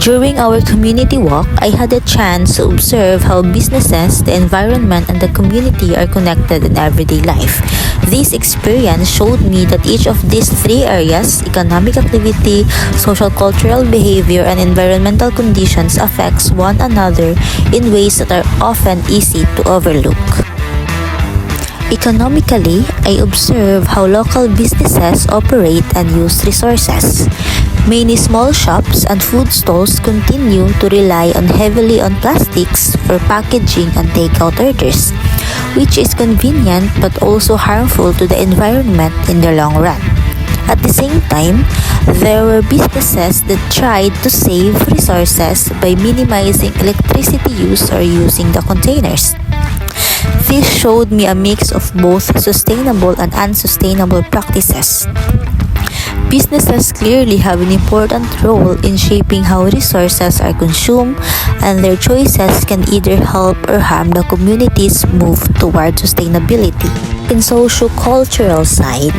During our community walk, I had a chance to observe how businesses, the environment, and the community are connected in everyday life. This experience showed me that each of these three areas, economic activity, social cultural behavior, and environmental conditions, affects one another in ways that are often easy to overlook. Economically, I observe how local businesses operate and use resources. Many small shops and food stalls continue to rely heavily on plastics for packaging and takeout orders, which is convenient but also harmful to the environment in the long run. At the same time, there were businesses that tried to save resources by minimizing electricity use or using the containers. This showed me a mix of both sustainable and unsustainable practices. Businesses clearly have an important role in shaping how resources are consumed, and their choices can either help or harm the community's move toward sustainability. In socio-cultural side,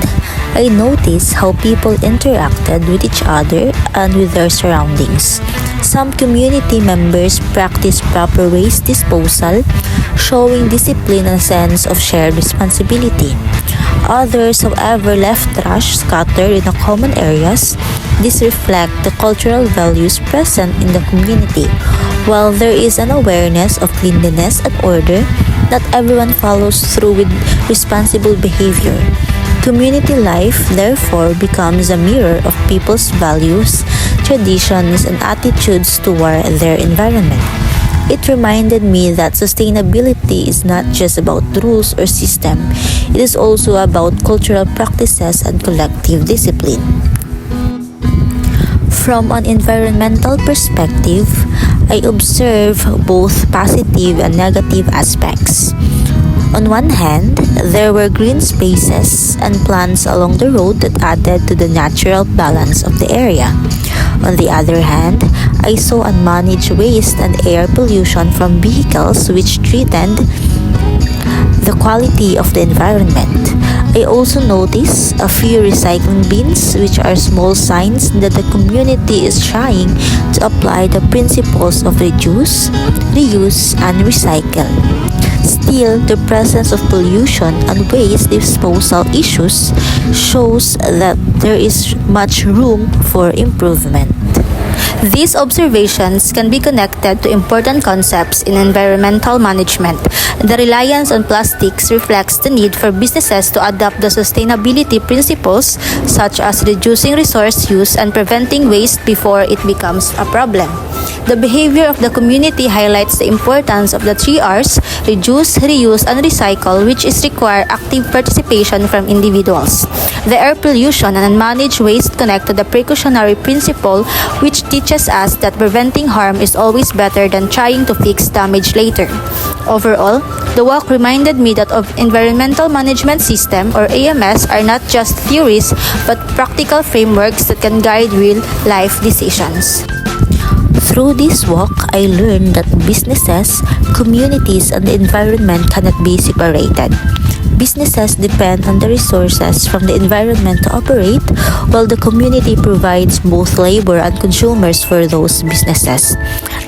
I noticed how people interacted with each other and with their surroundings. Some community members practice proper waste disposal, showing discipline and a sense of shared responsibility. Others, however, left trash scattered in the common areas. This reflects the cultural values present in the community. While there is an awareness of cleanliness and order, not everyone follows through with responsible behavior. Community life, therefore, becomes a mirror of people's values, traditions, and attitudes toward their environment. It reminded me that sustainability is not just about rules or system, it is also about cultural practices and collective discipline. From an environmental perspective, I observe both positive and negative aspects. On one hand, there were green spaces and plants along the road that added to the natural balance of the area. On the other hand, I saw unmanaged waste and air pollution from vehicles which threatened the quality of the environment. I also noticed a few recycling bins, which are small signs that the community is trying to apply the principles of reduce, reuse, and recycle. Still, the presence of pollution and waste disposal issues shows that there is much room for improvement. These observations can be connected to important concepts in environmental management. The reliance on plastics reflects the need for businesses to adopt the sustainability principles, such as reducing resource use and preventing waste before it becomes a problem. The behavior of the community highlights the importance of the 3 R's: reduce, reuse, and recycle, which is require active participation from individuals. The air pollution and unmanaged waste connect to the precautionary principle, which teaches us that preventing harm is always better than trying to fix damage later. Overall, the walk reminded me that environmental management system, or AMS, are not just theories but practical frameworks that can guide real-life decisions. Through this walk, I learned that businesses, communities, and the environment cannot be separated. Businesses depend on the resources from the environment to operate, while the community provides both labor and consumers for those businesses.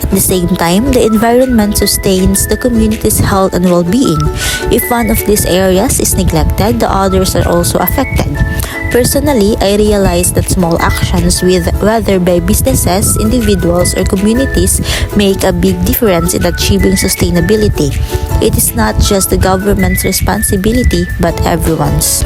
At the same time, the environment sustains the community's health and well-being. If one of these areas is neglected, the others are also affected. Personally, I realized that small actions, whether by businesses, individuals, or communities, make a big difference in achieving sustainability. It is not just the government's responsibility, but everyone's.